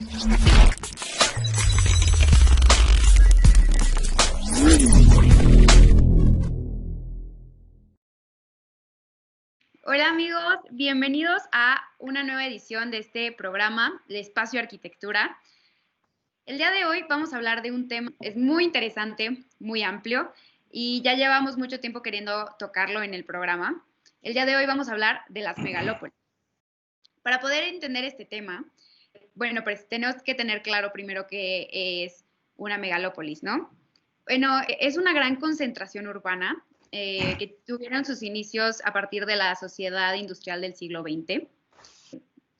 Hola amigos, bienvenidos a una nueva edición de este programa de Espacio Arquitectura. El día de hoy vamos a hablar de un tema, es muy interesante, muy amplio y ya llevamos mucho tiempo queriendo tocarlo en el programa. El día de hoy vamos a hablar de las megalópolis. Para poder entender este tema, bueno, pues tenemos que tener claro primero qué es una megalópolis, ¿no? Bueno, es una gran concentración urbana que tuvieron sus inicios a partir de la sociedad industrial del siglo XX.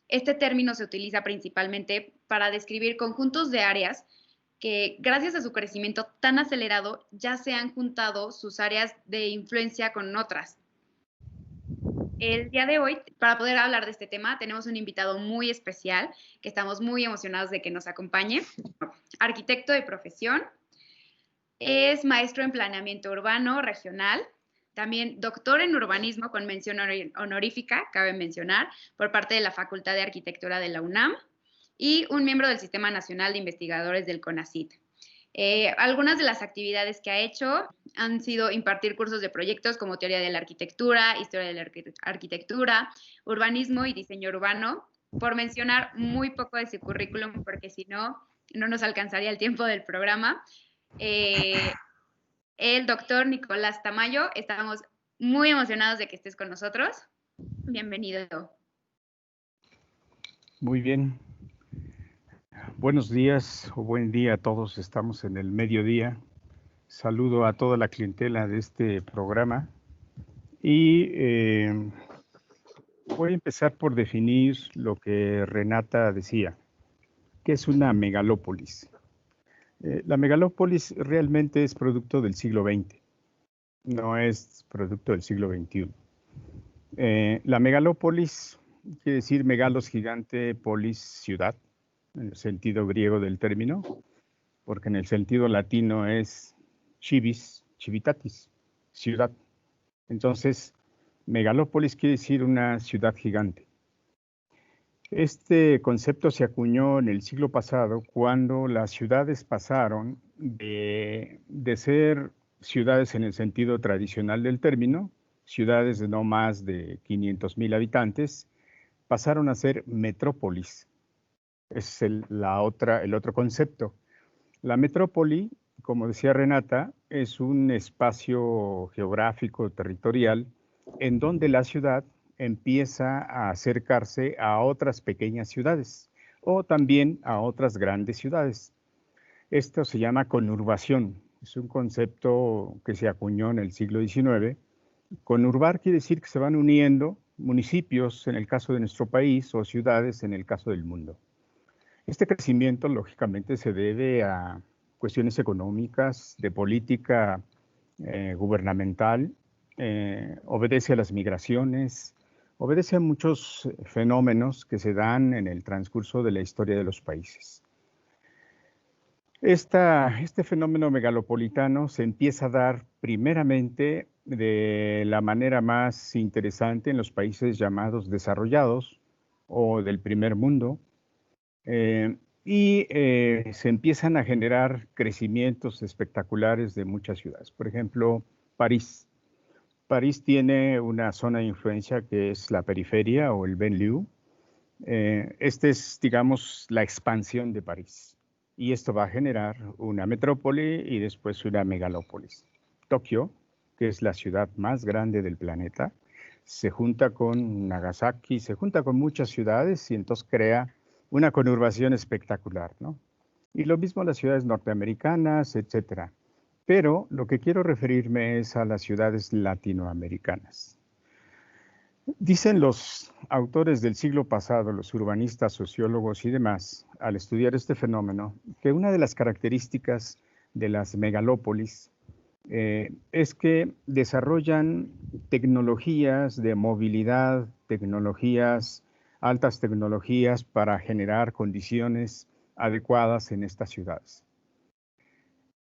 Este término se utiliza principalmente para describir conjuntos de áreas que, gracias a su crecimiento tan acelerado, ya se han juntado sus áreas de influencia con otras. El día de hoy, para poder hablar de este tema, tenemos un invitado muy especial que estamos muy emocionados de que nos acompañe. Arquitecto de profesión, es maestro en planeamiento urbano regional, también doctor en urbanismo con mención honorífica, cabe mencionar, por parte de la Facultad de Arquitectura de la UNAM y un miembro del Sistema Nacional de Investigadores del CONACYT. Algunas de las actividades que ha hecho han sido impartir cursos de proyectos como teoría de la arquitectura, historia de la arquitectura, urbanismo y diseño urbano, por mencionar muy poco de su currículum, porque si no, no nos alcanzaría el tiempo del programa. El doctor Nicolás Tamayo, estamos muy emocionados de que estés con nosotros. Bienvenido. Muy bien. Buenos días o buen día a todos. Estamos en el mediodía. Saludo a toda la clientela de este programa y voy a empezar por definir lo que Renata decía, que es una megalópolis. La megalópolis realmente es producto del siglo XX, no es producto del siglo XXI. La megalópolis quiere decir megalos, gigante, polis, ciudad, en el sentido griego del término, porque en el sentido latino es civis, civitatis, ciudad. Entonces, megalópolis quiere decir una ciudad gigante. Este concepto se acuñó en el siglo pasado cuando las ciudades pasaron de ser ciudades en el sentido tradicional del término, ciudades de no más de 500,000 habitantes, pasaron a ser metrópolis. Es el otro concepto. La metrópoli, como decía Renata, es un espacio geográfico, territorial, en donde la ciudad empieza a acercarse a otras pequeñas ciudades o también a otras grandes ciudades. Esto se llama conurbación. Es un concepto que se acuñó en el siglo XIX. Conurbar quiere decir que se van uniendo municipios en el caso de nuestro país o ciudades en el caso del mundo. Este crecimiento, lógicamente, se debe a cuestiones económicas, de política gubernamental, obedece a las migraciones, obedece a muchos fenómenos que se dan en el transcurso de la historia de los países. Este fenómeno megalopolitano se empieza a dar primeramente de la manera más interesante en los países llamados desarrollados o del primer mundo, se empiezan a generar crecimientos espectaculares de muchas ciudades. Por ejemplo, París. París tiene una zona de influencia que es la periferia o el banlieue. Este es, digamos, la expansión de París. Y esto va a generar una metrópoli y después una megalópolis. Tokio, que es la ciudad más grande del planeta, se junta con Nagasaki, se junta con muchas ciudades y entonces crea una conurbación espectacular, ¿no? Y lo mismo las ciudades norteamericanas, etcétera. Pero lo que quiero referirme es a las ciudades latinoamericanas. Dicen los autores del siglo pasado, los urbanistas, sociólogos y demás, al estudiar este fenómeno, que una de las características de las megalópolis es que desarrollan tecnologías de movilidad, altas tecnologías para generar condiciones adecuadas en estas ciudades.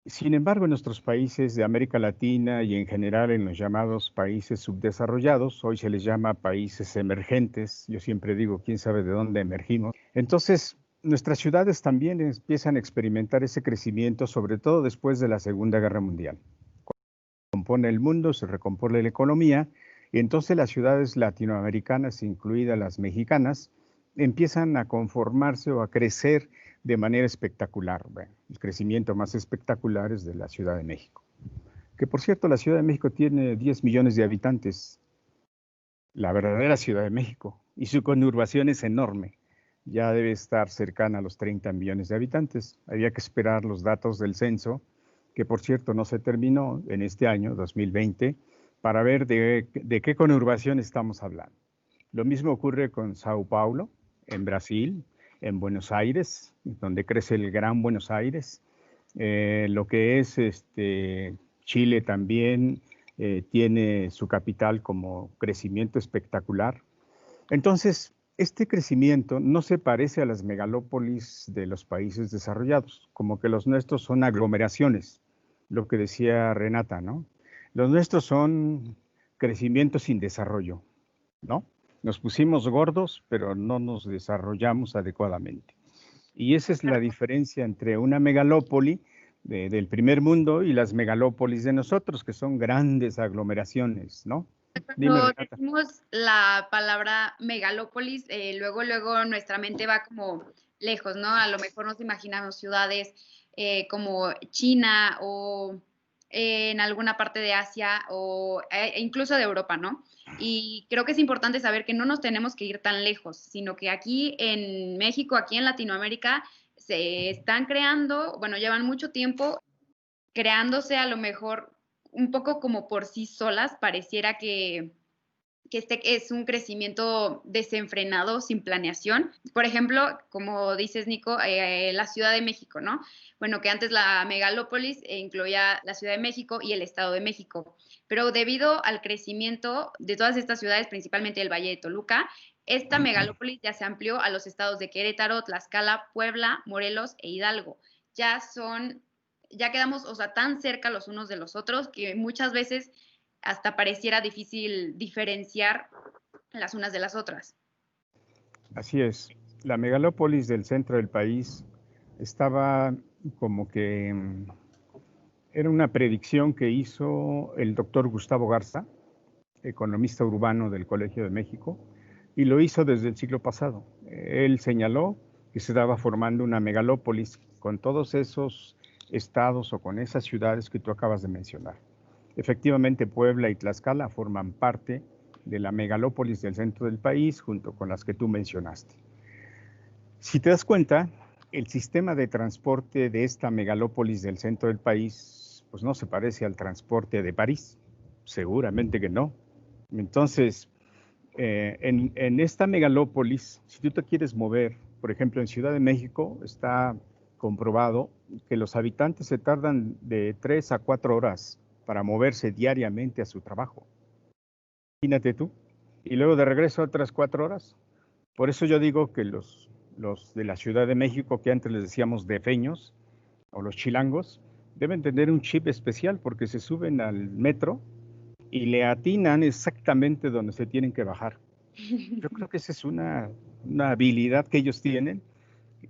Sin embargo, en nuestros países de América Latina y en general en los llamados países subdesarrollados, hoy se les llama países emergentes, yo siempre digo, quién sabe de dónde emergimos. Entonces, nuestras ciudades también empiezan a experimentar ese crecimiento, sobre todo después de la Segunda Guerra Mundial. Compone el mundo, se recompone la economía, y entonces las ciudades latinoamericanas, incluidas las mexicanas, empiezan a conformarse o a crecer de manera espectacular. Bueno, el crecimiento más espectacular es de la Ciudad de México. Que por cierto, la Ciudad de México tiene 10 millones de habitantes, la verdadera Ciudad de México, y su conurbación es enorme. Ya debe estar cercana a los 30 millones de habitantes. Había que esperar los datos del censo, que por cierto no se terminó en este año, 2020, para ver de qué conurbación estamos hablando. Lo mismo ocurre con Sao Paulo, en Brasil, en Buenos Aires, donde crece el Gran Buenos Aires. Lo que es Chile también tiene su capital como crecimiento espectacular. Entonces, este crecimiento no se parece a las megalópolis de los países desarrollados, como que los nuestros son aglomeraciones, lo que decía Renata, ¿no? Los nuestros son crecimientos sin desarrollo, ¿no? Nos pusimos gordos, pero no nos desarrollamos adecuadamente. Y esa es la diferencia entre una megalópoli del primer mundo y las megalópolis de nosotros, que son grandes aglomeraciones, ¿no? Dime, Cuando Renata. decimos la palabra megalópolis, luego nuestra mente va como lejos, ¿no? A lo mejor nos imaginamos ciudades como China o en alguna parte de Asia o incluso de Europa, ¿no? Y creo que es importante saber que no nos tenemos que ir tan lejos, sino que aquí en México, aquí en Latinoamérica, se están creando, bueno, llevan mucho tiempo creándose a lo mejor un poco como por sí solas, pareciera que este es un crecimiento desenfrenado, sin planeación. Por ejemplo, como dices, Nico, la Ciudad de México, ¿no? Bueno, que antes la megalópolis incluía la Ciudad de México y el Estado de México, pero debido al crecimiento de todas estas ciudades, principalmente el Valle de Toluca, esta megalópolis ya se amplió a los estados de Querétaro, Tlaxcala, Puebla, Morelos e Hidalgo. Ya son, ya quedamos, o sea, tan cerca los unos de los otros que muchas veces hasta pareciera difícil diferenciar las unas de las otras. Así es. La megalópolis del centro del país estaba como que era una predicción que hizo el doctor Gustavo Garza, economista urbano del Colegio de México, y lo hizo desde el siglo pasado. Él señaló que se estaba formando una megalópolis con todos esos estados o con esas ciudades que tú acabas de mencionar. Efectivamente, Puebla y Tlaxcala forman parte de la megalópolis del centro del país, junto con las que tú mencionaste. Si te das cuenta, el sistema de transporte de esta megalópolis del centro del país, pues no se parece al transporte de París. Seguramente que no. Entonces, en esta megalópolis, si tú te quieres mover, por ejemplo, en Ciudad de México, está comprobado que los habitantes se tardan de 3 a 4 horas para moverse diariamente a su trabajo. Imagínate tú. Y luego de regreso otras 4 horas. Por eso yo digo que los de la Ciudad de México, que antes les decíamos defeños, o los chilangos, deben tener un chip especial porque se suben al metro y le atinan exactamente donde se tienen que bajar. Yo creo que esa es una habilidad que ellos tienen,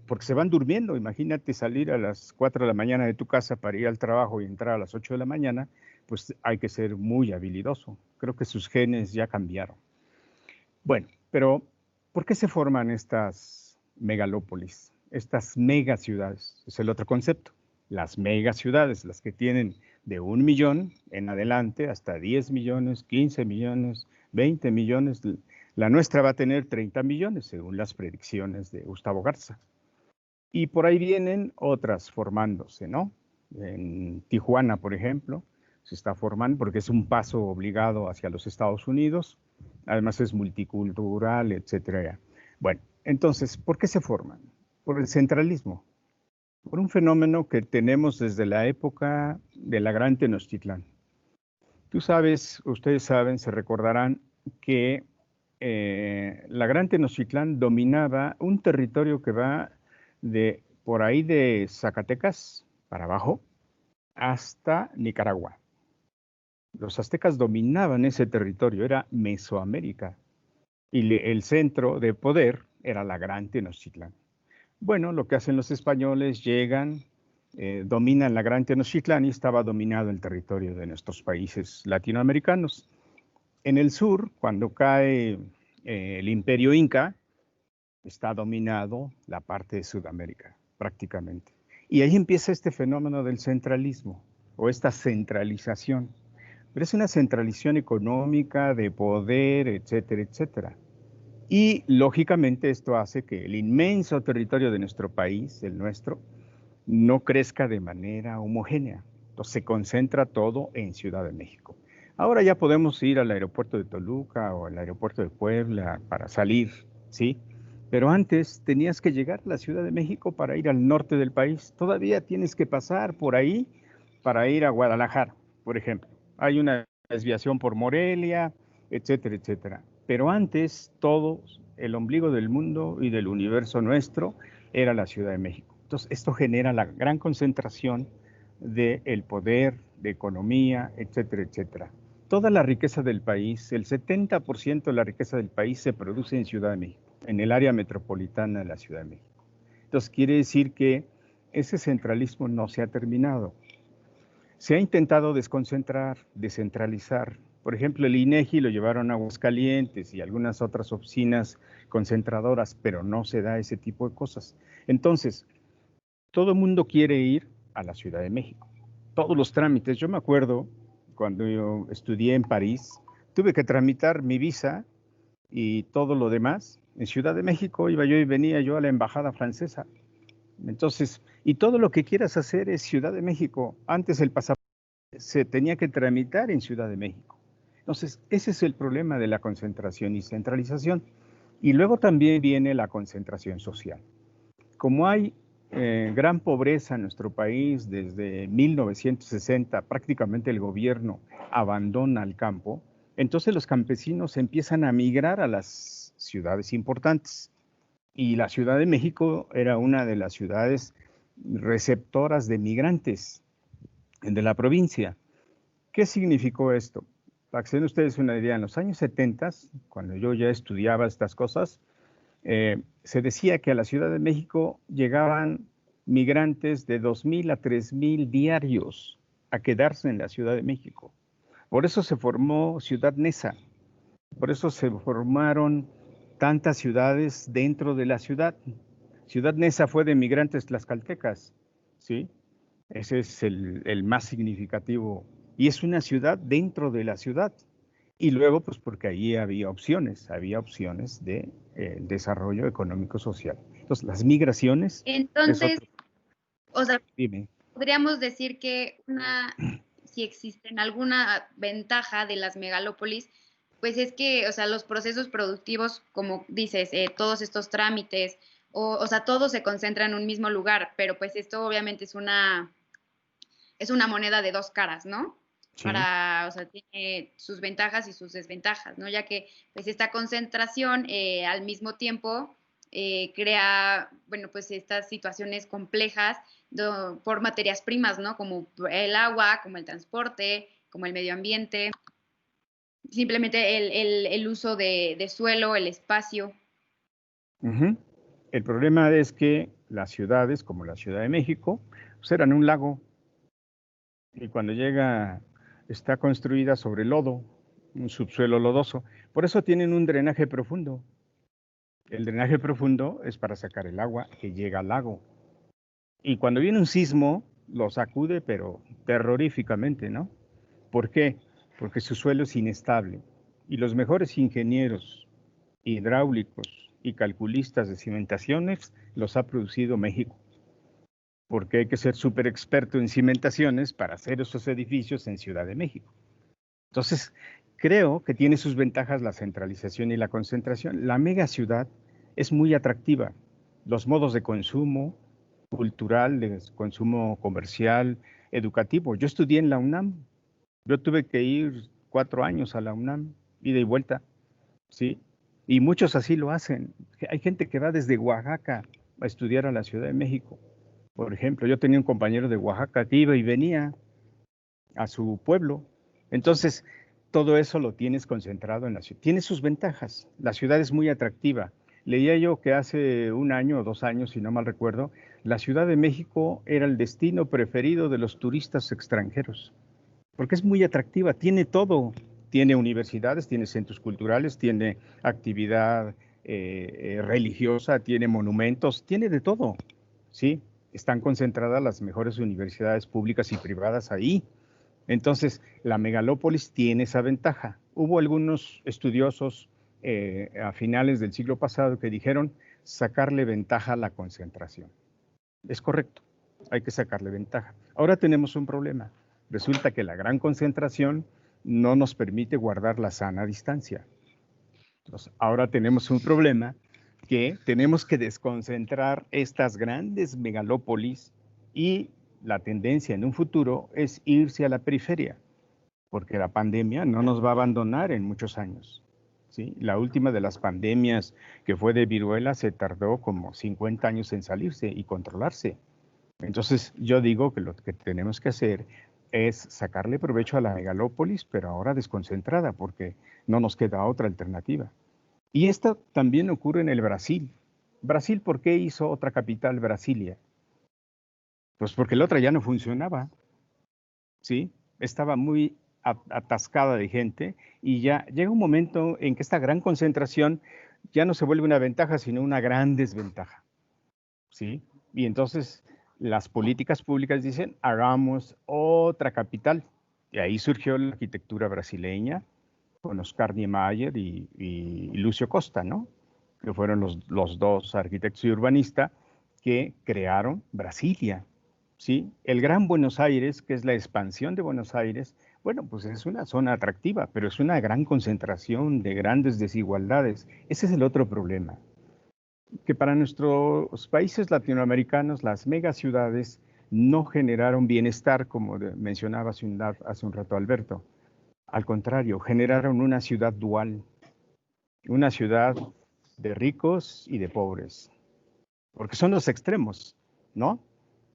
porque se van durmiendo. Imagínate salir a las 4 de la mañana de tu casa para ir al trabajo y entrar a las 8 de la mañana, pues hay que ser muy habilidoso. Creo que sus genes ya cambiaron. Bueno, pero ¿por qué se forman estas megalópolis, estas megaciudades? Es el otro concepto. Las megaciudades, las que tienen de 1 millón en adelante hasta 10 millones, 15 millones, 20 millones. La nuestra va a tener 30 millones, según las predicciones de Gustavo Garza. Y por ahí vienen otras formándose, ¿no? En Tijuana, por ejemplo, se está formando porque es un paso obligado hacia los Estados Unidos. Además es multicultural, etcétera. Bueno, entonces, ¿por qué se forman? Por el centralismo, por un fenómeno que tenemos desde la época de la Gran Tenochtitlán. Tú sabes, ustedes saben, se recordarán que la Gran Tenochtitlán dominaba un territorio que va de por ahí de Zacatecas para abajo hasta Nicaragua. Los aztecas dominaban ese territorio, era Mesoamérica, y el centro de poder era la Gran Tenochtitlán. Bueno, lo que hacen los españoles, llegan, dominan la Gran Tenochtitlán y estaba dominado el territorio de nuestros países latinoamericanos. En el sur, cuando cae el Imperio Inca, está dominado la parte de Sudamérica, prácticamente. Y ahí empieza este fenómeno del centralismo o esta centralización. Pero es una centralización económica, de poder, etcétera, etcétera. Y lógicamente esto hace que el inmenso territorio de nuestro país, el nuestro, no crezca de manera homogénea. Entonces se concentra todo en Ciudad de México. Ahora ya podemos ir al aeropuerto de Toluca o al aeropuerto de Puebla para salir, ¿sí? Pero antes tenías que llegar a la Ciudad de México para ir al norte del país. Todavía tienes que pasar por ahí para ir a Guadalajara, por ejemplo. Hay una desviación por Morelia, etcétera, etcétera. Pero antes todo el ombligo del mundo y del universo nuestro era la Ciudad de México. Entonces esto genera la gran concentración del poder, de economía, etcétera, etcétera. Toda la riqueza del país, el 70% de la riqueza del país se produce en Ciudad de México, en el área metropolitana de la Ciudad de México. Entonces quiere decir que ese centralismo no se ha terminado. Se ha intentado desconcentrar, descentralizar. Por ejemplo, el INEGI lo llevaron a Aguascalientes y algunas otras oficinas concentradoras, pero no se da ese tipo de cosas. Entonces, todo el mundo quiere ir a la Ciudad de México. Todos los trámites. Yo me acuerdo cuando yo estudié en París, tuve que tramitar mi visa y todo lo demás. En Ciudad de México iba yo y venía yo a la embajada francesa. Entonces, y todo lo que quieras hacer es Ciudad de México. Antes el pasaporte se tenía que tramitar en Ciudad de México. Entonces, ese es el problema de la concentración y centralización. Y luego también viene la concentración social. Como hay gran pobreza en nuestro país desde 1960, prácticamente el gobierno abandona el campo, entonces los campesinos empiezan a migrar a las ciudades importantes. Y la Ciudad de México era una de las ciudades receptoras de migrantes de la provincia. ¿Qué significó esto? Para que se den ustedes una idea, en los años 70, cuando yo ya estudiaba estas cosas, se decía que a la Ciudad de México llegaban migrantes de 2,000 a 3,000 diarios a quedarse en la Ciudad de México. Por eso se formó Ciudad Neza, por eso se formaron tantas ciudades dentro de la ciudad. Ciudad Neza fue de migrantes tlaxcaltecas, ¿sí? Ese es el más significativo. Y es una ciudad dentro de la ciudad. Y luego, pues porque ahí había opciones de desarrollo económico-social. Entonces, las migraciones es Entonces, otro. o sea, Dime. podríamos decir que si existen alguna ventaja de las megalópolis, pues es que, o sea, los procesos productivos, como dices, todos estos trámites, o sea, todo se concentra en un mismo lugar, pero pues esto obviamente es una moneda de dos caras, ¿no? Sí. O sea, tiene sus ventajas y sus desventajas, ¿no? Ya que pues esta concentración al mismo tiempo crea, bueno, pues estas situaciones complejas por materias primas, ¿no? Como el agua, como el transporte, como el medio ambiente, simplemente el uso de suelo, el espacio. Ujú. El problema es que las ciudades, como la Ciudad de México, pues eran un lago. Y cuando llega, está construida sobre lodo, un subsuelo lodoso. Por eso tienen un drenaje profundo. El drenaje profundo es para sacar el agua que llega al lago. Y cuando viene un sismo, lo sacude, pero terroríficamente, ¿no? ¿Por qué? Porque su suelo es inestable. Y los mejores ingenieros hidráulicos y calculistas de cimentaciones los ha producido México. Porque hay que ser súper experto en cimentaciones para hacer esos edificios en Ciudad de México. Entonces, creo que tiene sus ventajas la centralización y la concentración. La megaciudad es muy atractiva. Los modos de consumo cultural, de consumo comercial, educativo. Yo estudié en la UNAM. Yo tuve que ir 4 años a la UNAM, ida y vuelta, ¿sí? Y muchos así lo hacen. Hay gente que va desde Oaxaca a estudiar a la Ciudad de México. Por ejemplo, yo tenía un compañero de Oaxaca que iba y venía a su pueblo. Entonces, todo eso lo tienes concentrado en la ciudad. Tiene sus ventajas. La ciudad es muy atractiva. Leía yo que hace un año o 2 años, si no mal recuerdo, la Ciudad de México era el destino preferido de los turistas extranjeros, porque es muy atractiva, tiene todo, tiene universidades, tiene centros culturales, tiene actividad religiosa, tiene monumentos, tiene de todo, ¿sí? Están concentradas las mejores universidades públicas y privadas ahí. Entonces, la megalópolis tiene esa ventaja. Hubo algunos estudiosos a finales del siglo pasado que dijeron sacarle ventaja a la concentración. Es correcto, hay que sacarle ventaja. Ahora tenemos un problema. Resulta que la gran concentración no nos permite guardar la sana distancia. Entonces, ahora tenemos un problema que tenemos que desconcentrar estas grandes megalópolis y la tendencia en un futuro es irse a la periferia, porque la pandemia no nos va a abandonar en muchos años. ¿Sí? La última de las pandemias que fue de viruela se tardó como 50 años en salirse y controlarse. Entonces yo digo que lo que tenemos que hacer es sacarle provecho a la megalópolis, pero ahora desconcentrada, porque no nos queda otra alternativa. Y esto también ocurre en el Brasil. Brasil, ¿por qué hizo otra capital, Brasilia? Pues porque la otra ya no funcionaba, ¿sí? Estaba muy atascada de gente y ya llega un momento en que esta gran concentración ya no se vuelve una ventaja, sino una gran desventaja, ¿sí? Y entonces las políticas públicas dicen, hagamos otra capital. Y ahí surgió la arquitectura brasileña con Oscar Niemeyer y Lucio Costa, ¿no? Que fueron los dos arquitectos y urbanistas que crearon Brasilia, ¿sí? El Gran Buenos Aires, que es la expansión de Buenos Aires, bueno, pues es una zona atractiva, pero es una gran concentración de grandes desigualdades. Ese es el otro problema, que para nuestros países latinoamericanos las megaciudades no generaron bienestar, como mencionaba hace un rato Alberto. Al contrario, generaron una ciudad dual, una ciudad de ricos y de pobres, porque son los extremos, ¿no?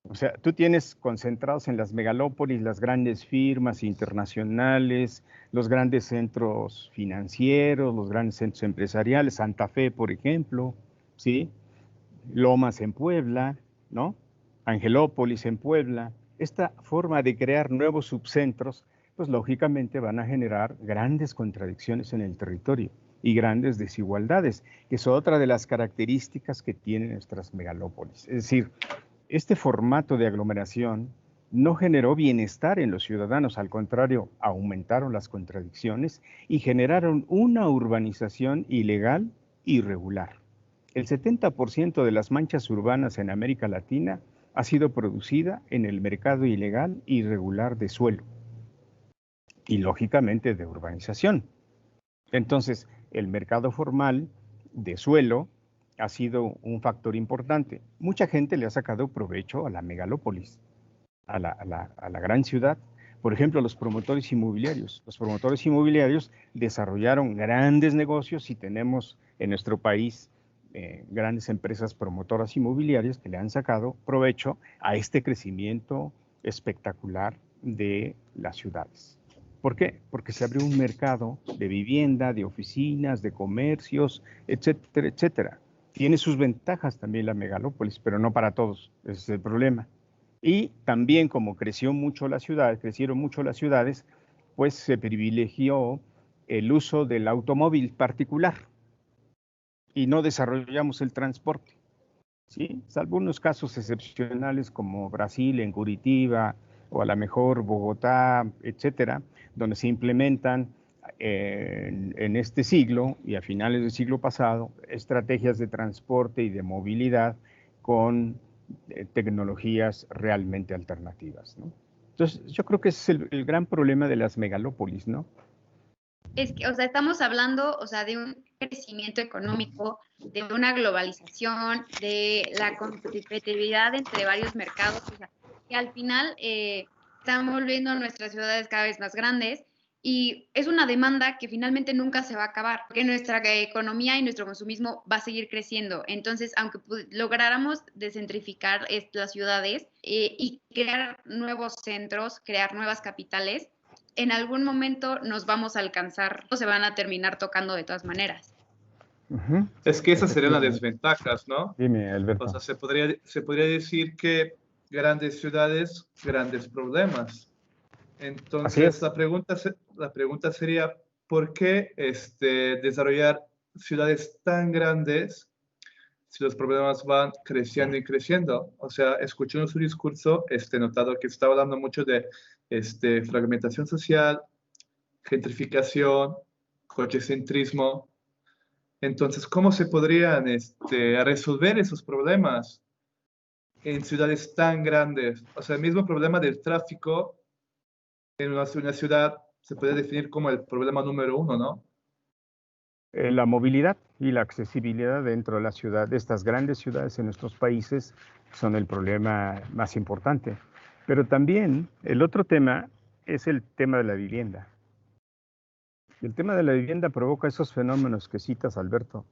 O sea, tú tienes concentrados en las megalópolis las grandes firmas internacionales, los grandes centros financieros, los grandes centros empresariales, Santa Fe, por ejemplo, ¿sí? Lomas en Puebla, ¿no? Angelópolis en Puebla. Esta forma de crear nuevos subcentros, pues lógicamente van a generar grandes contradicciones en el territorio y grandes desigualdades, que es otra de las características que tienen nuestras megalópolis. Es decir, este formato de aglomeración no generó bienestar en los ciudadanos, al contrario, aumentaron las contradicciones y generaron una urbanización ilegal y irregular. El 70% de las manchas urbanas en América Latina ha sido producida en el mercado ilegal e irregular de suelo y, lógicamente, de urbanización. Entonces, el mercado formal de suelo ha sido un factor importante. Mucha gente le ha sacado provecho a la megalópolis, a la gran ciudad. Por ejemplo, los promotores inmobiliarios. Los promotores inmobiliarios desarrollaron grandes negocios y tenemos en nuestro país grandes empresas promotoras inmobiliarias que le han sacado provecho a este crecimiento espectacular de las ciudades. ¿Por qué? Porque se abrió un mercado de vivienda, de oficinas, de comercios, etcétera, etcétera. Tiene sus ventajas también la megalópolis, pero no para todos, ese es el problema. Y también como crecieron mucho las ciudades, pues se privilegió el uso del automóvil particular y no desarrollamos el transporte, ¿sí? Salvo unos casos excepcionales como Brasil, en Curitiba, o a lo mejor Bogotá, etcétera, donde se implementan en este siglo y a finales del siglo pasado estrategias de transporte y de movilidad con tecnologías realmente alternativas, ¿no? Entonces, yo creo que ese es el gran problema de las megalópolis, ¿no? Es que, o sea, estamos hablando, o sea, de un crecimiento económico, de una globalización, de la competitividad entre varios mercados, o sea, que al final están volviendo nuestras ciudades cada vez más grandes y es una demanda que finalmente nunca se va a acabar, porque nuestra economía y nuestro consumismo va a seguir creciendo. Entonces, aunque lográramos descentrificar las ciudades y crear nuevos centros, crear nuevas capitales, en algún momento nos vamos a alcanzar o se van a terminar tocando de todas maneras. Ujú. Es que esas serían las Efectivamente. desventajas, ¿no? Dime, O Alberto. sea, se podría decir que grandes ciudades, grandes problemas. Así Entonces, es. la pregunta sería, ¿por qué desarrollar ciudades tan grandes si los problemas van creciendo y creciendo? O sea, escuchando su discurso, he notado que estaba hablando mucho de fragmentación social, gentrificación, cochecentrismo. Entonces, ¿cómo se podrían resolver esos problemas en ciudades tan grandes? O sea, el mismo problema del tráfico en una ciudad se puede definir como el problema número uno, ¿no? La movilidad y la accesibilidad dentro de la ciudad, de estas grandes ciudades en nuestros países, son el problema más importante. Pero también el otro tema es el tema de la vivienda. El tema de la vivienda provoca esos fenómenos que citas, Alberto,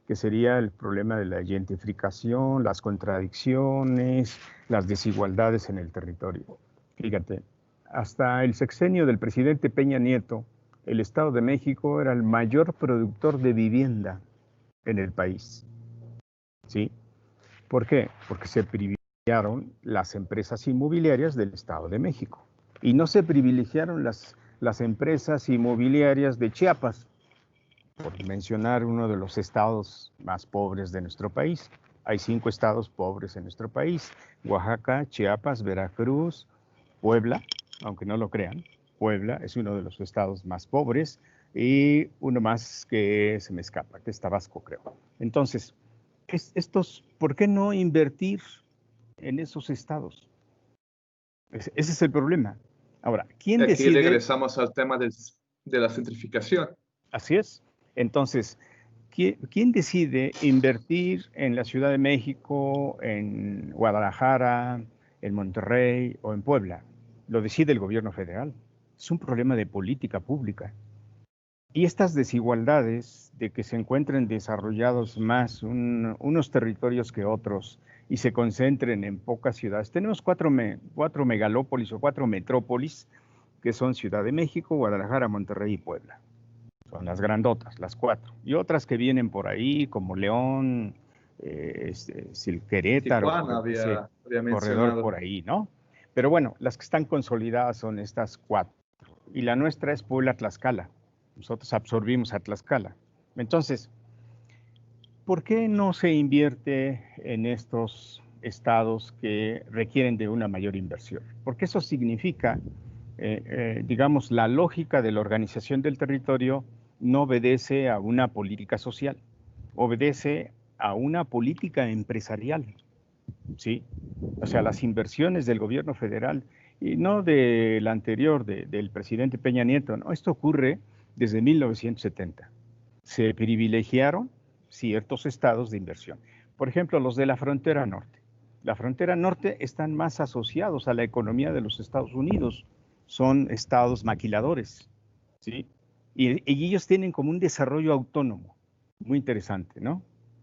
que sería el problema de la gentrificación, las contradicciones, las desigualdades en el territorio. Fíjate, hasta el sexenio del presidente Peña Nieto, el Estado de México era el mayor productor de vivienda en el país. ¿Sí? ¿Por qué? Porque se privilegiaron las empresas inmobiliarias del Estado de México y no se privilegiaron las empresas inmobiliarias de Chiapas, por mencionar uno de los estados más pobres de nuestro país. Hay 5 estados pobres en nuestro país: Oaxaca, Chiapas, Veracruz, Puebla, aunque no lo crean. Puebla es uno de los estados más pobres, y uno más que se me escapa, que es Tabasco, creo. Entonces, ¿por qué no invertir en esos estados? Ese es el problema. Ahora, Y ¿quién aquí decide? regresamos al tema de la gentrificación. Así es. Entonces, ¿quién decide invertir en la Ciudad de México, en Guadalajara, en Monterrey o en Puebla? Lo decide el gobierno federal. Es un problema de política pública. Y estas desigualdades de que se encuentren desarrollados más unos territorios que otros y se concentren en pocas ciudades. Tenemos cuatro megalópolis o 4 metrópolis, que son Ciudad de México, Guadalajara, Monterrey y Puebla. Son las grandotas, las 4. Y otras que vienen por ahí, como León, Querétaro, Tijuana ese había corredor por mencionado. ahí, ¿no? Pero bueno, las que están consolidadas son estas 4. Y la nuestra es Puebla-Tlaxcala. Nosotros absorbimos a Tlaxcala. Entonces, ¿por qué no se invierte en estos estados que requieren de una mayor inversión? Porque eso significa, digamos, la lógica de la organización del territorio no obedece a una política social, obedece a una política empresarial, ¿sí? O sea, las inversiones del gobierno federal, y no del anterior, del presidente Peña Nieto, ¿no? Esto ocurre desde 1970. Se privilegiaron ciertos estados de inversión. Por ejemplo, los de la frontera norte. La frontera norte están más asociados a la economía de los Estados Unidos. Son estados maquiladores, ¿sí? Y ellos tienen como un desarrollo autónomo, muy interesante, ¿no?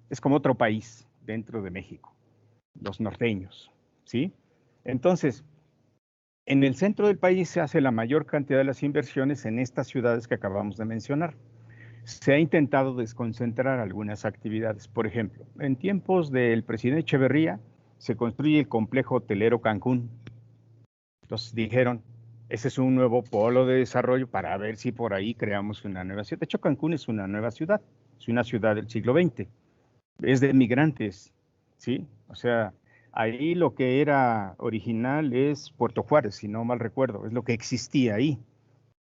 Es como otro país dentro de México, los norteños, ¿sí? Entonces, en el centro del país se hace la mayor cantidad de las inversiones en estas ciudades que acabamos de mencionar. Se ha intentado desconcentrar algunas actividades. Por ejemplo, en tiempos del presidente Echeverría se construye el complejo hotelero Cancún. Entonces dijeron, ese es un nuevo polo de desarrollo para ver si por ahí creamos una nueva ciudad. De hecho, Cancún es una nueva ciudad, es una ciudad del siglo XX, es de migrantes, ¿sí? O sea, ahí lo que era original es Puerto Juárez, si no mal recuerdo, es lo que existía ahí,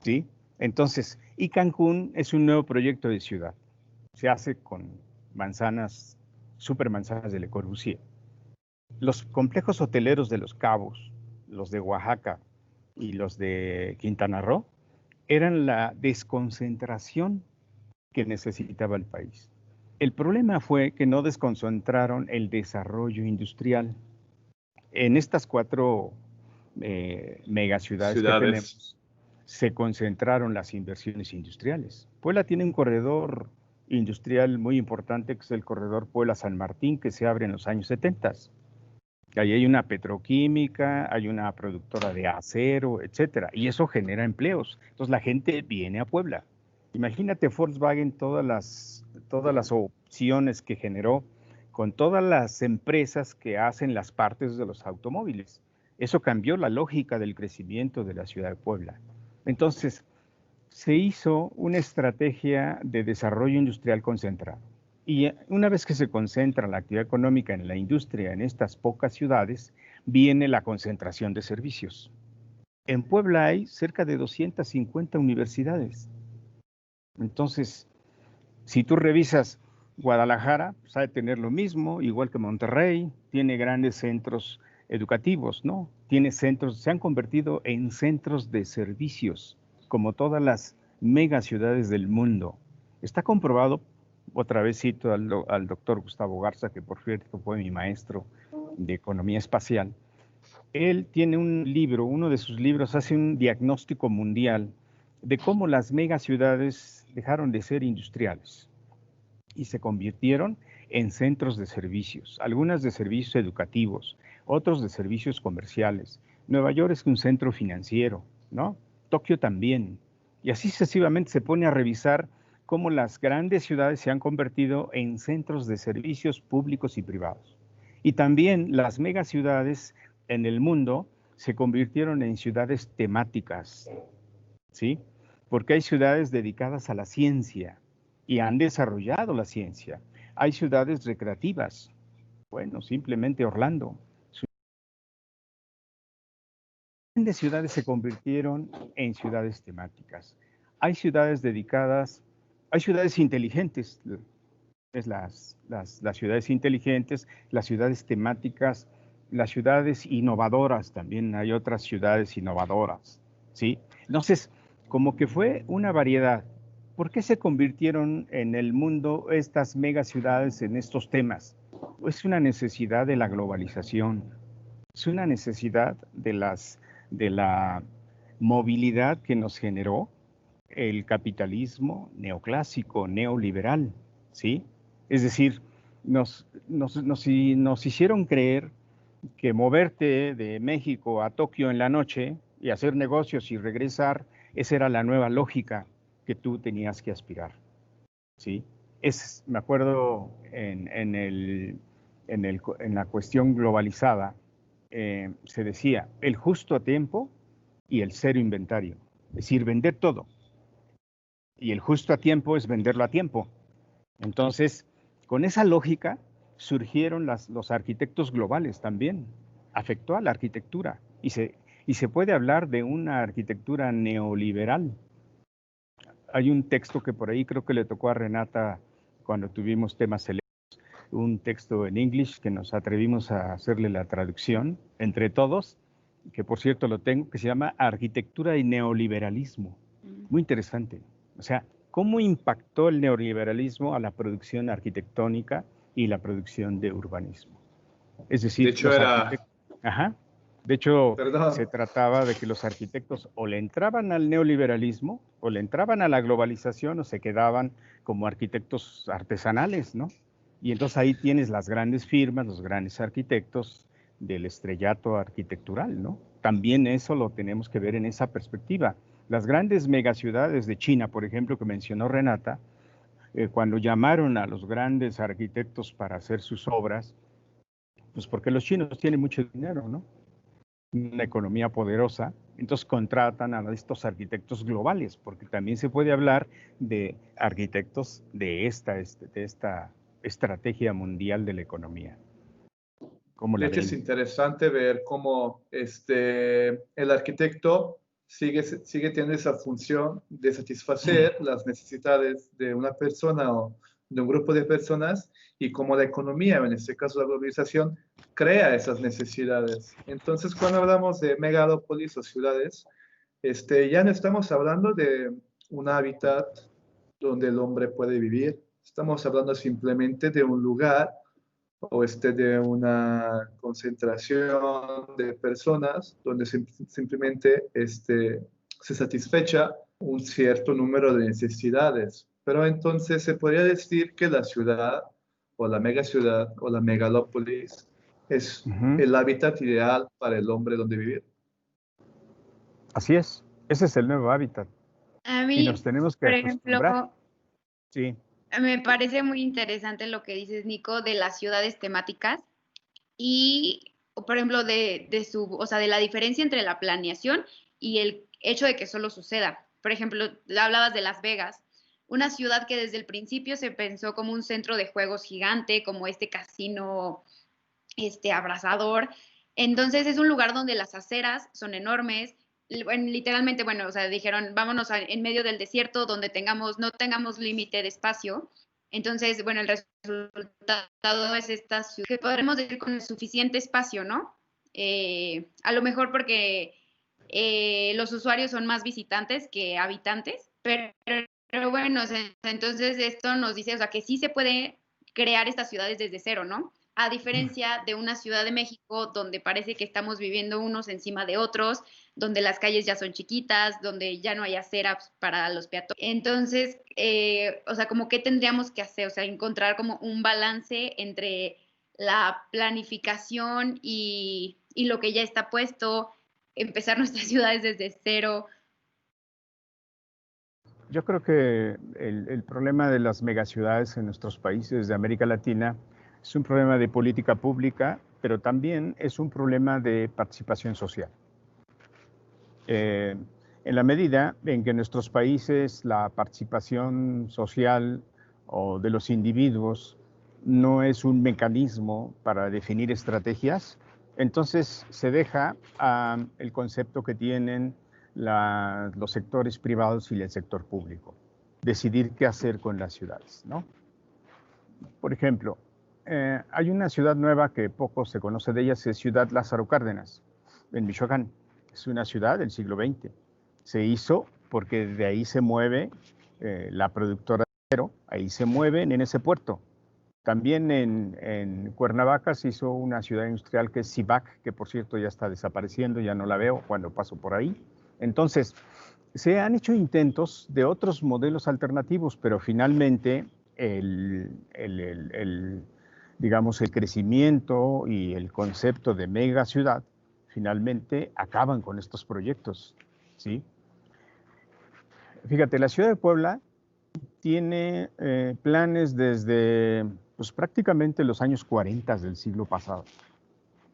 ¿sí? Entonces, y Cancún es un nuevo proyecto de ciudad. Se hace con manzanas, supermanzanas de Le Corbusier. Los complejos hoteleros de Los Cabos, los de Oaxaca y los de Quintana Roo eran la desconcentración que necesitaba el país. El problema fue que no desconcentraron el desarrollo industrial. En estas 4 megaciudades que Ciudades. tenemos, se concentraron las inversiones industriales. Puebla tiene un corredor industrial muy importante, que es el corredor Puebla-San Martín, que se abre en los años 70. Ahí hay una petroquímica, hay una productora de acero, etcétera, y eso genera empleos. Entonces la gente viene a Puebla. Imagínate Volkswagen, todas las opciones que generó con todas las empresas que hacen las partes de los automóviles. Eso cambió la lógica del crecimiento de la ciudad de Puebla. Entonces, se hizo una estrategia de desarrollo industrial concentrado. Y una vez que se concentra la actividad económica en la industria en estas pocas ciudades, viene la concentración de servicios. En Puebla hay cerca de 250 universidades. Entonces, si tú revisas Guadalajara, pues ha de tener lo mismo, igual que Monterrey, tiene grandes centros educativos, ¿no? Tiene centros, se han convertido en centros de servicios, como todas las megaciudades del mundo. Está comprobado, otra vez cito al doctor Gustavo Garza, que por cierto fue mi maestro de economía espacial. Él tiene un libro, uno de sus libros hace un diagnóstico mundial de cómo las megaciudades dejaron de ser industriales y se convirtieron en centros de servicios, algunas de servicios educativos, otros de servicios comerciales. Nueva York es un centro financiero, ¿no? Tokio también. Y así sucesivamente se pone a revisar cómo las grandes ciudades se han convertido en centros de servicios públicos y privados. Y también las megaciudades en el mundo se convirtieron en ciudades temáticas, ¿sí? Porque hay ciudades dedicadas a la ciencia y han desarrollado la ciencia. Hay ciudades recreativas, bueno, simplemente Orlando. Grandes ciudades se convirtieron en ciudades temáticas. Hay ciudades dedicadas, hay ciudades inteligentes, es las ciudades inteligentes, las ciudades temáticas, las ciudades innovadoras, también hay otras ciudades innovadoras, ¿sí? Entonces, como que fue una variedad. ¿Por qué se convirtieron en el mundo estas megaciudades en estos temas? Es una necesidad de la globalización, es una necesidad de la movilidad que nos generó el capitalismo neoclásico, neoliberal, ¿sí? Es decir, nos hicieron creer que moverte de México a Tokio en la noche y hacer negocios y regresar, esa era la nueva lógica que tú tenías que aspirar, ¿sí? Me acuerdo en la cuestión globalizada, se decía el justo a tiempo y el cero inventario, es decir, vender todo. Y el justo a tiempo es venderlo a tiempo. Entonces, con esa lógica surgieron los arquitectos globales también. Afectó a la arquitectura y se puede hablar de una arquitectura neoliberal. Hay un texto que por ahí creo que le tocó a Renata cuando tuvimos temas selectos, un texto en inglés que nos atrevimos a hacerle la traducción entre todos, que por cierto lo tengo, que se llama Arquitectura y Neoliberalismo. Muy interesante. O sea, ¿cómo impactó el neoliberalismo a la producción arquitectónica y la producción de urbanismo? Es decir, de hecho de hecho, perdón, se trataba de que los arquitectos o le entraban al neoliberalismo, o le entraban a la globalización, o se quedaban como arquitectos artesanales, ¿no? Y entonces ahí tienes las grandes firmas, los grandes arquitectos del estrellato arquitectural, ¿no? También eso lo tenemos que ver en esa perspectiva. Las grandes megaciudades de China, por ejemplo, que mencionó Renata, cuando llamaron a los grandes arquitectos para hacer sus obras, pues porque los chinos tienen mucho dinero, ¿no? Una economía poderosa, entonces contratan a estos arquitectos globales, porque también se puede hablar de arquitectos de esta estrategia mundial de la economía. ¿Cómo de la hecho es ven? interesante ver cómo el arquitecto sigue teniendo esa función de satisfacer las necesidades de una persona o de un grupo de personas y cómo la economía, en este caso la globalización, crea esas necesidades. Entonces, cuando hablamos de megalópolis o ciudades, ya no estamos hablando de un hábitat donde el hombre puede vivir, estamos hablando simplemente de un lugar o de una concentración de personas donde simplemente se satisfecha un cierto número de necesidades. Pero entonces se podría decir que la ciudad o la megaciudad o la megalópolis es Ujú. el hábitat ideal para el hombre donde vivir. Así es, ese es el nuevo hábitat. A y nos mí, tenemos que por acostumbrar. ejemplo, Sí, me parece muy interesante lo que dices, Nico, de las ciudades temáticas y, por ejemplo, o sea, de la diferencia entre la planeación y el hecho de que solo suceda. Por ejemplo, hablabas de Las Vegas, una ciudad que desde el principio se pensó como un centro de juegos gigante, como este casino abrasador. Entonces es un lugar donde las aceras son enormes. Literalmente, bueno, o sea, dijeron, vámonos en medio del desierto donde no tengamos límite de espacio. Entonces, bueno, el resultado es esta ciudad que podremos decir con el suficiente espacio, ¿no? A lo mejor porque los usuarios son más visitantes que habitantes, pero bueno, o sea, entonces esto nos dice, o sea, que sí se puede crear estas ciudades desde cero, ¿no? A diferencia de una Ciudad de México donde parece que estamos viviendo unos encima de otros, donde las calles ya son chiquitas, donde ya no hay aceras para los peatones. Entonces, o sea, como qué tendríamos que hacer, o sea, encontrar como un balance entre la planificación y lo que ya está puesto, empezar nuestras ciudades desde cero. yo creo que el problema de las megaciudades en nuestros países de América Latina es un problema de política pública, pero también es un problema de participación social. En la medida en que en nuestros países la participación social o de los individuos no es un mecanismo para definir estrategias, entonces se deja el concepto que tienen los sectores privados y el sector público, decidir qué hacer con las ciudades, ¿no? Por ejemplo, hay una ciudad nueva que poco se conoce de ella, es Ciudad Lázaro Cárdenas, en Michoacán. Es una ciudad del siglo XX. Se hizo porque de ahí se mueve la productora de acero, ahí se mueven en ese puerto. También en Cuernavaca se hizo una ciudad industrial que es Cibac, que por cierto ya está desapareciendo, ya no la veo cuando paso por ahí. Entonces, se han hecho intentos de otros modelos alternativos, pero finalmente digamos, el crecimiento y el concepto de mega ciudad finalmente acaban con estos proyectos, ¿sí? Fíjate, la ciudad de Puebla tiene planes desde pues, prácticamente los años 40 del siglo pasado.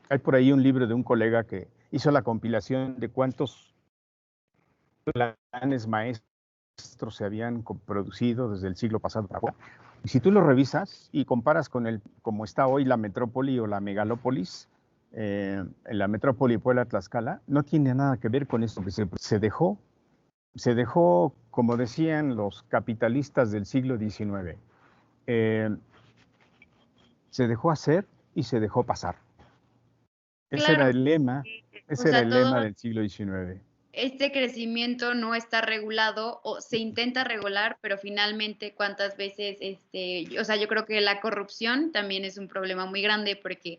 Hay por ahí un libro de un colega que hizo la compilación de cuántos planes maestros se habían producido desde el siglo pasado para acá. Y si tú lo revisas y comparas con como está hoy la metrópoli o la megalópolis, en la metrópoli Puebla-Tlaxcala, no tiene nada que ver con esto que se dejó, como decían los capitalistas del siglo XIX, se dejó hacer y se dejó pasar. Ese era Claro, el lema, o ese era sea, el lema del siglo XIX. este crecimiento no está regulado o se intenta regular, pero finalmente cuántas veces, o sea, yo creo que la corrupción también es un problema muy grande porque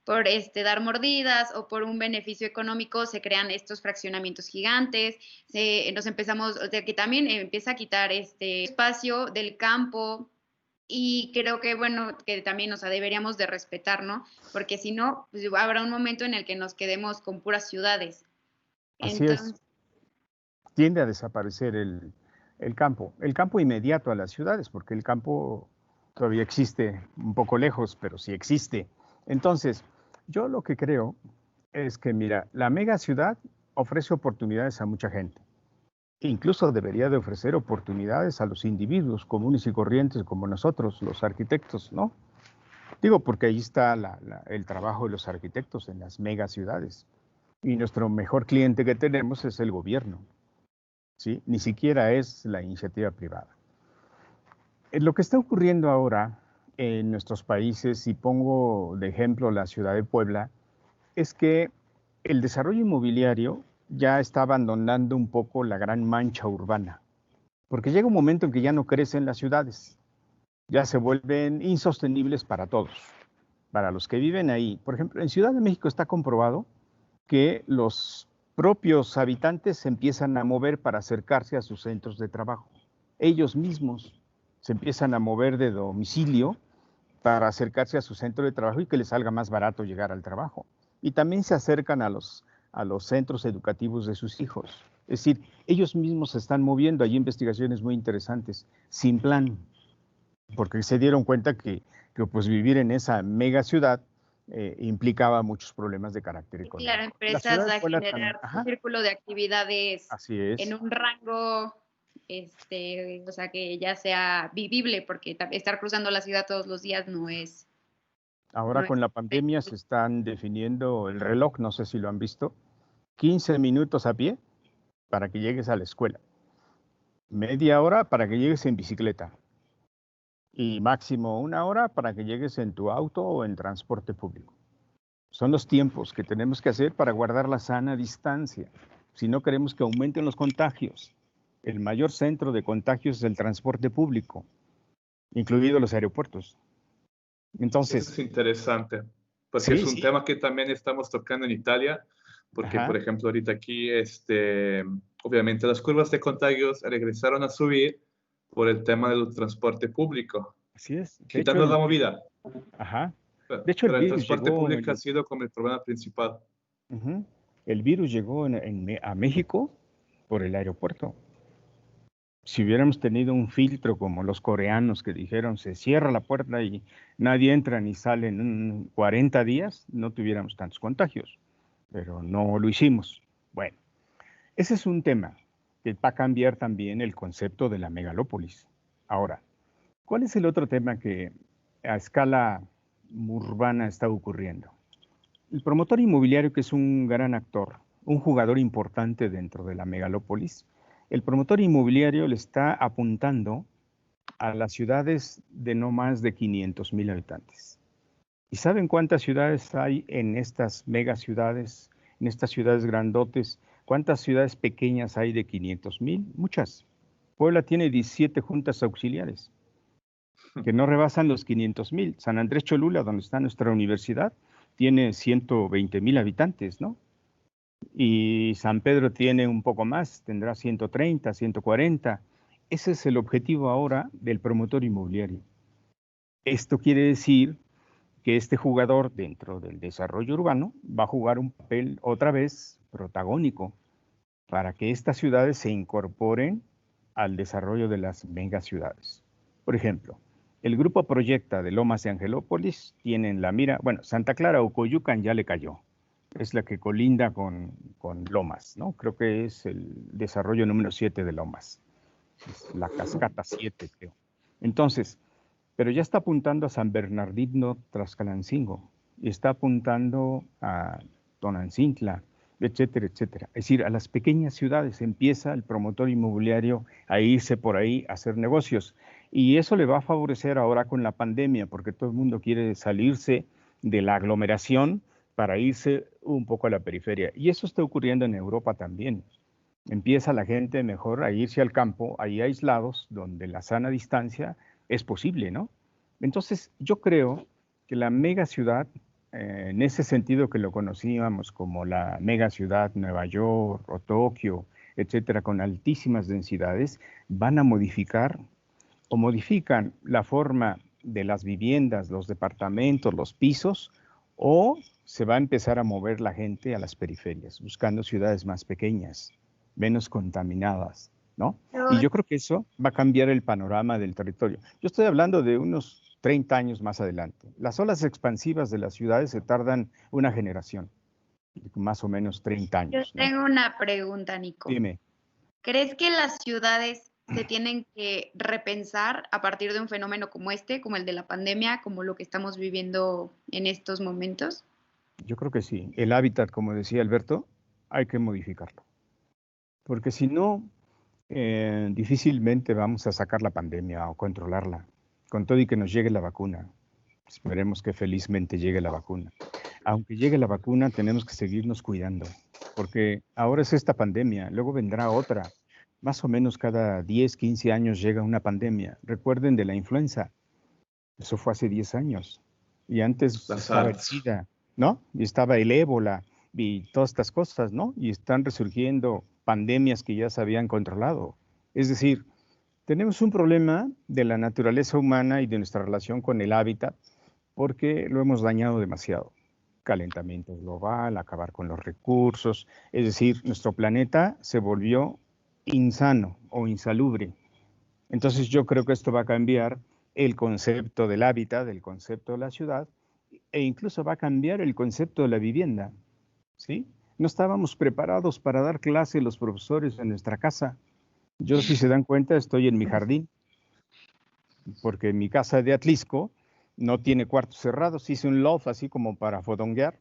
por dar mordidas o por un beneficio económico se crean estos fraccionamientos gigantes, nos empezamos, o sea, que también empieza a quitar este espacio del campo y creo que, bueno, que también, o sea, deberíamos de respetar, ¿no? Porque si no, pues habrá un momento en el que nos quedemos con puras ciudades. Así es, Entonces, tiende a desaparecer el campo inmediato a las ciudades, porque el campo todavía existe un poco lejos, pero sí existe. Entonces, yo lo que creo es que, mira, la mega ciudad ofrece oportunidades a mucha gente. Incluso debería de ofrecer oportunidades a los individuos comunes y corrientes como nosotros, los arquitectos, ¿no? Digo, porque ahí está el trabajo de los arquitectos en las mega ciudades. Y nuestro mejor cliente que tenemos es el gobierno, ¿sí? Ni siquiera es la iniciativa privada. Lo que está ocurriendo ahora en nuestros países, y pongo de ejemplo la ciudad de Puebla, es que el desarrollo inmobiliario ya está abandonando un poco la gran mancha urbana, porque llega un momento en que ya no crecen las ciudades, ya se vuelven insostenibles para todos, para los que viven ahí. Por ejemplo, en Ciudad de México está comprobado que los propios habitantes se empiezan a mover para acercarse a sus centros de trabajo. Ellos mismos se empiezan a mover de domicilio para acercarse a su centro de trabajo y que les salga más barato llegar al trabajo. Y también se acercan a los centros educativos de sus hijos. Es decir, ellos mismos se están moviendo. Hay investigaciones muy interesantes, sin plan, porque se dieron cuenta que pues vivir en esa mega ciudad implicaba muchos problemas de carácter Y claro, económico. La empresas ciudad de a Puebla también, generar un ajá, círculo de actividades así en es. un rango, o sea, que ya sea vivible, porque estar cruzando la ciudad todos los días Ahora no es con la pandemia se están definiendo el reloj, no sé si lo han visto, 15 minutos a pie para que llegues a la escuela, media hora para que llegues en bicicleta y máximo una hora para que llegues en tu auto o en transporte público. Son los tiempos que tenemos que hacer para guardar la sana distancia. Si no queremos que aumenten los contagios, el mayor centro de contagios es el transporte público, incluidos los aeropuertos. Eso Entonces, es interesante, porque es sí, un sí, tema que también estamos tocando en Italia, porque, por ajá, ejemplo, ahorita aquí, obviamente las curvas de contagios regresaron a subir por el tema del transporte público, así es. De hecho, quitando la movida, ajá, de pero hecho el el virus transporte llegó público ha sido como el problema principal. ujú, el virus llegó a México por el aeropuerto. Si hubiéramos tenido un filtro como los coreanos que dijeron se cierra la puerta y nadie entra ni sale en 40 días, no tuviéramos tantos contagios, pero no lo hicimos. Bueno, ese es un tema que va a cambiar también el concepto de la megalópolis. Ahora, ¿cuál es el otro tema que a escala urbana está ocurriendo? El promotor inmobiliario, que es un gran actor, un jugador importante dentro de la megalópolis, el promotor inmobiliario le está apuntando a las ciudades de no más de 500,000 habitantes. ¿Y saben cuántas ciudades hay en estas megaciudades, en estas ciudades grandotes? ¿Cuántas ciudades pequeñas hay de 500,000? Muchas. Puebla tiene 17 juntas auxiliares que no rebasan los 500,000. San Andrés Cholula, donde está nuestra universidad, tiene 120,000 habitantes, ¿no? Y San Pedro tiene un poco más, tendrá 130, 140. Ese es el objetivo ahora del promotor inmobiliario. Esto quiere decir que este jugador dentro del desarrollo urbano va a jugar un papel otra vez protagónico para que estas ciudades se incorporen al desarrollo de las megaciudades. Por ejemplo, el grupo Proyecta de Lomas de Angelópolis tiene en la mira, bueno, Santa Clara o Coyucan ya le cayó, es la que colinda con Lomas, ¿no? Creo que es el desarrollo número 7 de Lomas, es la cascata 7, creo. Entonces, pero ya está apuntando a San Bernardino Tlaxcalancingo y está apuntando a Tonancintla, etcétera, etcétera. Es decir, a las pequeñas ciudades empieza el promotor inmobiliario a irse por ahí a hacer negocios. Y eso le va a favorecer ahora con la pandemia, porque todo el mundo quiere salirse de la aglomeración para irse un poco a la periferia. Y eso está ocurriendo en Europa también. Empieza la gente mejor a irse al campo, ahí aislados, donde la sana distancia es posible, ¿no? Entonces, yo creo que la megaciudad, en ese sentido que lo conocíamos como la megaciudad Nueva York o Tokio, etcétera, con altísimas densidades, van a modificar o modifican la forma de las viviendas, los departamentos, los pisos, o se va a empezar a mover la gente a las periferias, buscando ciudades más pequeñas, menos contaminadas, ¿no? Y yo creo que eso va a cambiar el panorama del territorio. Yo estoy hablando de unos 30 años más adelante. Las olas expansivas de las ciudades se tardan una generación, más o menos 30 Yo años, ¿no? tengo una pregunta, Nico. Dime. ¿Crees que las ciudades se tienen que repensar a partir de un fenómeno como este, como el de la pandemia, como lo que estamos viviendo en estos momentos? Yo creo que sí. El hábitat, como decía Alberto, hay que modificarlo. Porque si no, difícilmente vamos a sacar la pandemia o controlarla, con todo y que nos llegue la vacuna. Esperemos que felizmente llegue la vacuna. Aunque llegue la vacuna, tenemos que seguirnos cuidando, porque ahora es esta pandemia, luego vendrá otra. Más o menos cada 10, 15 años llega una pandemia. Recuerden de la influenza, eso fue hace 10 años. Y antes La estaba el SARS. SIDA, ¿no? Y estaba el ébola y todas estas cosas, ¿no? Y están resurgiendo pandemias que ya se habían controlado. Es decir, tenemos un problema de la naturaleza humana y de nuestra relación con el hábitat porque lo hemos dañado demasiado. calentamiento global, acabar con los recursos. Es decir, nuestro planeta se volvió insano o insalubre. Entonces yo creo que esto va a cambiar el concepto del hábitat, el concepto de la ciudad, e incluso va a cambiar el concepto de la vivienda, ¿sí? No estábamos preparados para dar clase los profesores en nuestra casa. Yo, si se dan cuenta, estoy en mi jardín, porque mi casa de Atlisco no tiene cuartos cerrados. Hice un loft así como para fodonguear.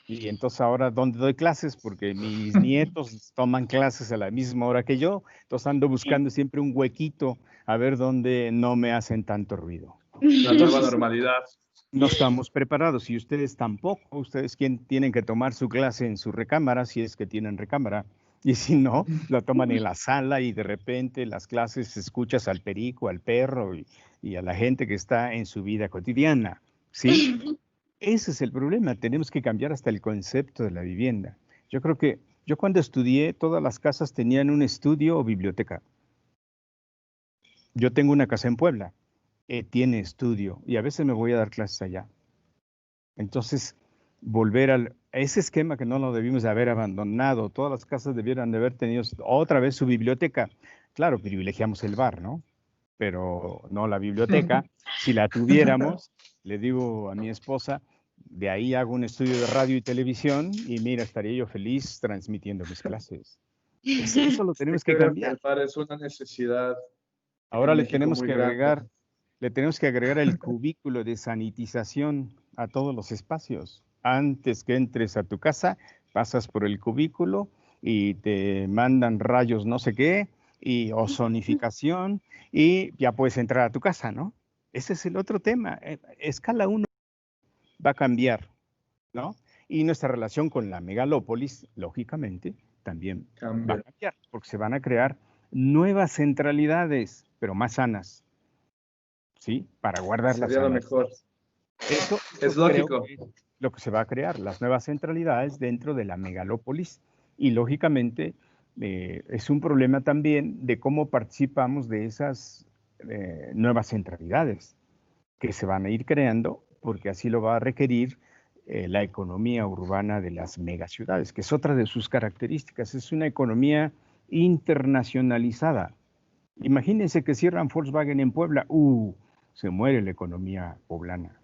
Y entonces ahora, ¿dónde doy clases? Porque mis nietos toman clases a la misma hora que yo. Entonces ando buscando siempre un huequito a ver dónde no me hacen tanto ruido. La nueva normalidad. No estamos preparados y ustedes tampoco. Ustedes tienen que tomar su clase en su recámara, si es que tienen recámara. Y si no, la toman en la sala y de repente las clases escuchas al perico, al perro y a la gente que está en su vida cotidiana, ¿sí? Ese es el problema. Tenemos que cambiar hasta el concepto de la vivienda. Yo creo que yo cuando estudié, todas las casas tenían un estudio o biblioteca. Yo tengo una casa en Puebla, tiene estudio y a veces me voy a dar clases allá. Entonces, volver a ese esquema que no lo debimos de haber abandonado. Todas las casas debieran de haber tenido otra vez su biblioteca. Claro, privilegiamos el bar, ¿no? Pero no la biblioteca. Si la tuviéramos, le digo a mi esposa, de ahí hago un estudio de radio y televisión y mira, estaría yo feliz transmitiendo mis clases. Eso lo tenemos que cambiar. El bar es una necesidad. Ahora en le México tenemos muy que grande. agregar el cubículo de sanitización a todos los espacios. Antes que entres a tu casa, pasas por el cubículo y te mandan rayos no sé qué y ozonificación y ya puedes entrar a tu casa, ¿no? Ese es el otro tema. Escala 1 va a cambiar, ¿no? Y nuestra relación con la megalópolis, lógicamente, también va a Cambia. cambiar, porque se van a crear nuevas centralidades, pero más sanas, ¿sí? Para guardar las Sería lo sanas. mejor. Eso Es creo lógico. que es lo que se va a crear, las nuevas centralidades dentro de la megalópolis. Y lógicamente es un problema también de cómo participamos de esas nuevas centralidades que se van a ir creando, porque así lo va a requerir la economía urbana de las megaciudades, que es otra de sus características. Es una economía internacionalizada. Imagínense que cierran Volkswagen en Puebla, se muere la economía poblana.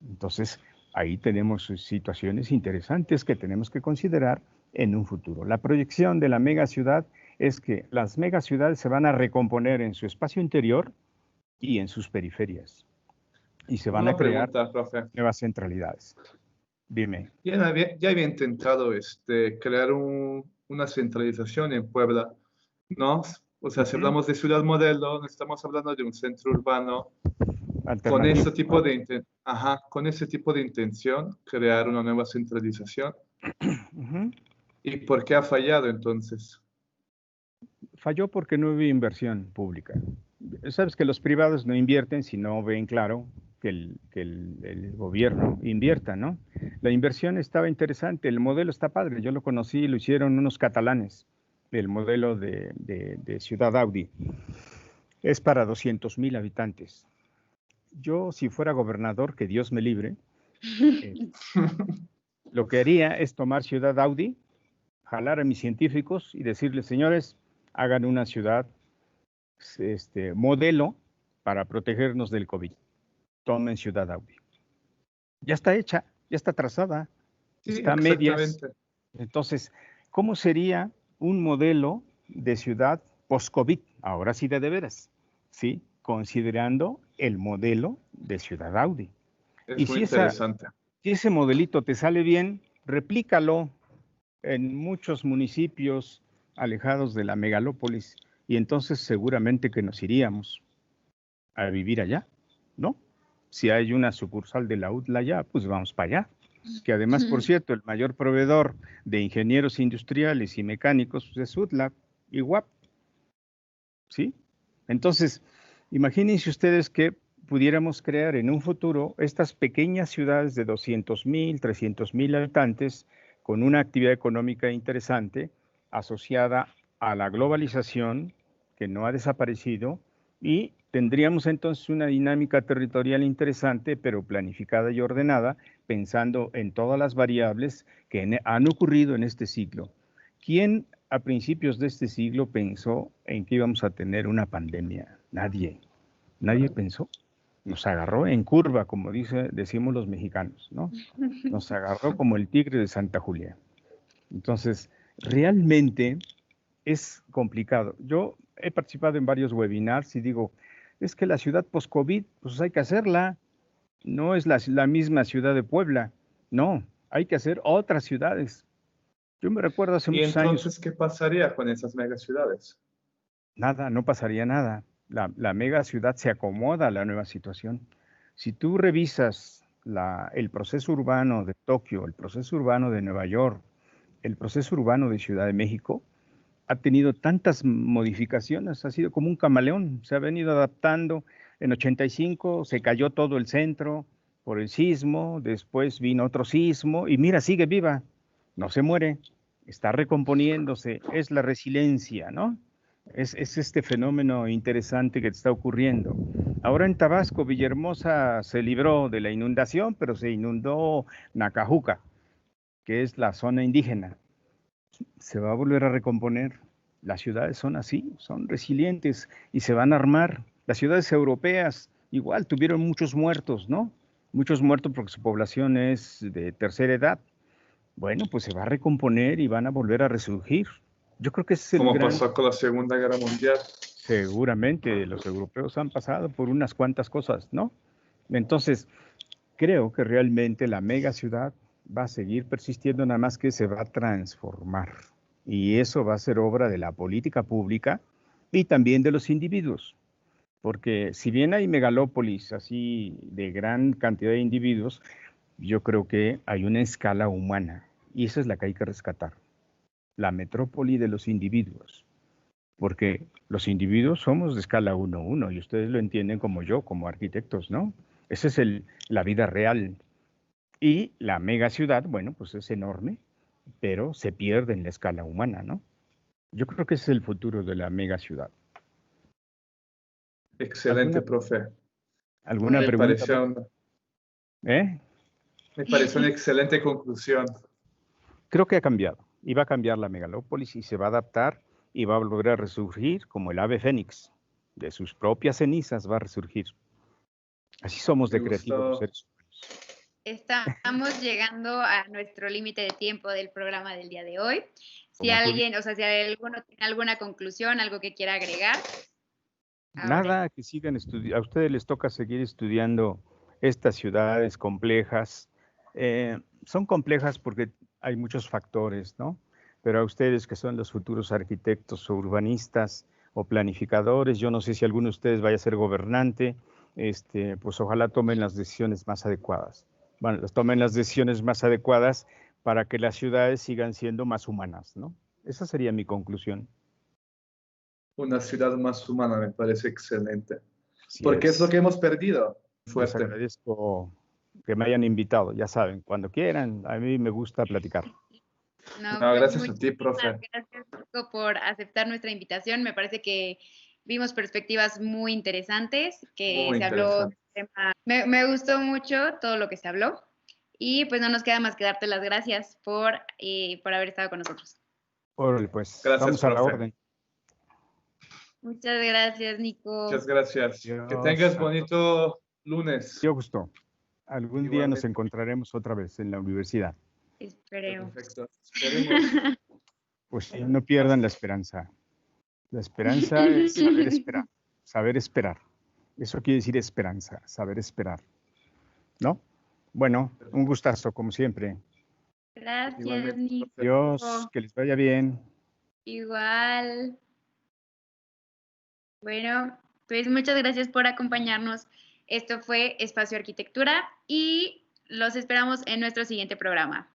Entonces, ahí tenemos situaciones interesantes que tenemos que considerar en un futuro. La proyección de la megaciudad es que las megaciudades se van a recomponer en su espacio interior y en sus periferias. Y se van a Una crear pregunta, profe. nuevas centralidades. Dime. Ya había intentado crear una centralización en Puebla, ¿no? O sea, si hablamos de ciudad modelo, no estamos hablando de un centro urbano con Alternativo. con ese tipo de intención, crear una nueva centralización. ¿Y por qué ha fallado entonces? Falló porque no hubo inversión pública. Sabes que los privados no invierten si no ven claro que el gobierno invierta, ¿no? La inversión estaba interesante, el modelo está padre, yo lo conocí, lo hicieron unos catalanes, el modelo de Ciudad Audi. Es para 200,000 habitantes. Yo, si fuera gobernador, que Dios me libre, lo que haría es tomar Ciudad Audi, jalar a mis científicos y decirles, señores, hagan una ciudad modelo para protegernos del COVID. Tomen Ciudad Audi. Ya está hecha, ya está trazada, Sí, está a medias. exactamente. Entonces, ¿cómo sería un modelo de ciudad post-COVID? Ahora sí de veras, ¿sí? Considerando el modelo de Ciudad Audi. Y Es muy interesante. si ese modelito te sale bien, replícalo en muchos municipios alejados de la megalópolis y entonces seguramente que nos iríamos a vivir allá, ¿no? Si hay una sucursal de la UTLA allá, pues vamos para allá. Que además, por cierto, el mayor proveedor de ingenieros industriales y mecánicos pues, es UTLA y UAP, ¿sí? Entonces, imagínense ustedes que pudiéramos crear en un futuro estas pequeñas ciudades de 200,000, 300,000 habitantes con una actividad económica interesante asociada a la globalización que no ha desaparecido y Tendríamos entonces una dinámica territorial interesante, pero planificada y ordenada, pensando en todas las variables que han ocurrido en este siglo. ¿Quién a principios de este siglo pensó en que íbamos a tener una pandemia? Nadie. Nadie pensó. Nos agarró en curva, como decimos los mexicanos, ¿no? Nos agarró como el tigre de Santa Julia. Entonces, realmente es complicado. Yo he participado en varios webinars y digo, es que la ciudad post-COVID, pues hay que hacerla. No es la misma ciudad de Puebla. No, hay que hacer otras ciudades. Yo me recuerdo hace ¿Y muchos años, entonces qué pasaría con esas megaciudades? nada, no pasaría nada. La mega ciudad se acomoda a la nueva situación. Si tú revisas el proceso urbano de Tokio, el proceso urbano de Nueva York, el proceso urbano de Ciudad de México, ha tenido tantas modificaciones, ha sido como un camaleón, se ha venido adaptando. En 85 se cayó todo el centro por el sismo, después vino otro sismo y mira, sigue viva, no se muere, está recomponiéndose, es la resiliencia, ¿no? Es este fenómeno interesante que está ocurriendo. Ahora en Tabasco, Villahermosa se libró de la inundación, pero se inundó Nacajuca, que es la zona indígena. Se va a volver a recomponer. Las ciudades son así, son resilientes y se van a armar. Las ciudades europeas igual tuvieron muchos muertos, ¿no? Muchos muertos porque su población es de tercera edad. Bueno, pues se va a recomponer y van a volver a resurgir. Yo creo que ese es el Como gran... pasó con la Segunda Guerra Mundial. Seguramente los europeos han pasado por unas cuantas cosas, ¿no? Entonces, creo que realmente la mega ciudad va a seguir persistiendo, nada más que se va a transformar. Y eso va a ser obra de la política pública y también de los individuos. Porque si bien hay megalópolis así de gran cantidad de individuos, yo creo que hay una escala humana y esa es la que hay que rescatar. La metrópoli de los individuos. Porque los individuos somos de escala 1-1 y ustedes lo entienden como yo, como arquitectos, ¿no? Esa es la vida real. Y la megaciudad, bueno, pues es enorme, pero se pierde en la escala humana, ¿no? Yo creo que ese es el futuro de la megaciudad. Excelente, ¿Alguna, profe. alguna Me pregunta? pareció, ¿Eh? me pareció una excelente conclusión. Creo que ha cambiado. Y va a cambiar la megalópolis y se va a adaptar y va a volver a resurgir como el ave fénix. De sus propias cenizas va a resurgir. Así somos Me de creativos los gustó. seres humanos. Estamos llegando a nuestro límite de tiempo del programa del día de hoy. Si Como tú alguien, o sea, si alguno tiene alguna conclusión, algo que quiera agregar, ahora. nada, que sigan estudiando. A ustedes les toca seguir estudiando estas ciudades complejas. Son complejas porque hay muchos factores, ¿no? Pero a ustedes que son los futuros arquitectos o urbanistas o planificadores, yo no sé si alguno de ustedes vaya a ser gobernante, pues ojalá tomen las decisiones más adecuadas. Bueno, tomen las decisiones más adecuadas para que las ciudades sigan siendo más humanas, ¿no? Esa sería mi conclusión. Una ciudad más humana me parece excelente. Así Porque es lo es. que hemos perdido. Les Fuerte. agradezco que me hayan invitado, ya saben, cuando quieran, a mí me gusta platicar. No, No, pues gracias a ti, muchísimas profe. gracias, Nico, por aceptar nuestra invitación. Me parece que vimos perspectivas muy interesantes, que Muy se habló de interesante. un tema. Me gustó mucho todo lo que se habló y pues no nos queda más que darte las gracias por haber estado con nosotros. Órale, pues, Gracias, estamos a la profe. orden. Muchas gracias, Muchas Nico. gracias. Que Dios, tengas bonito lunes. dio gusto. Algún día nos Igualmente. encontraremos otra vez en la universidad. Esperemos. Perfecto. Esperemos. Pues sí, no pierdan la esperanza. La esperanza es saber esperar, saber esperar. Eso quiere decir esperanza, saber esperar, ¿no? Bueno, un gustazo, como siempre. Gracias, Igualmente, Nico. profe. Dios, que les vaya bien. Igual. Bueno, pues muchas gracias por acompañarnos. Esto fue Espacio Arquitectura y los esperamos en nuestro siguiente programa.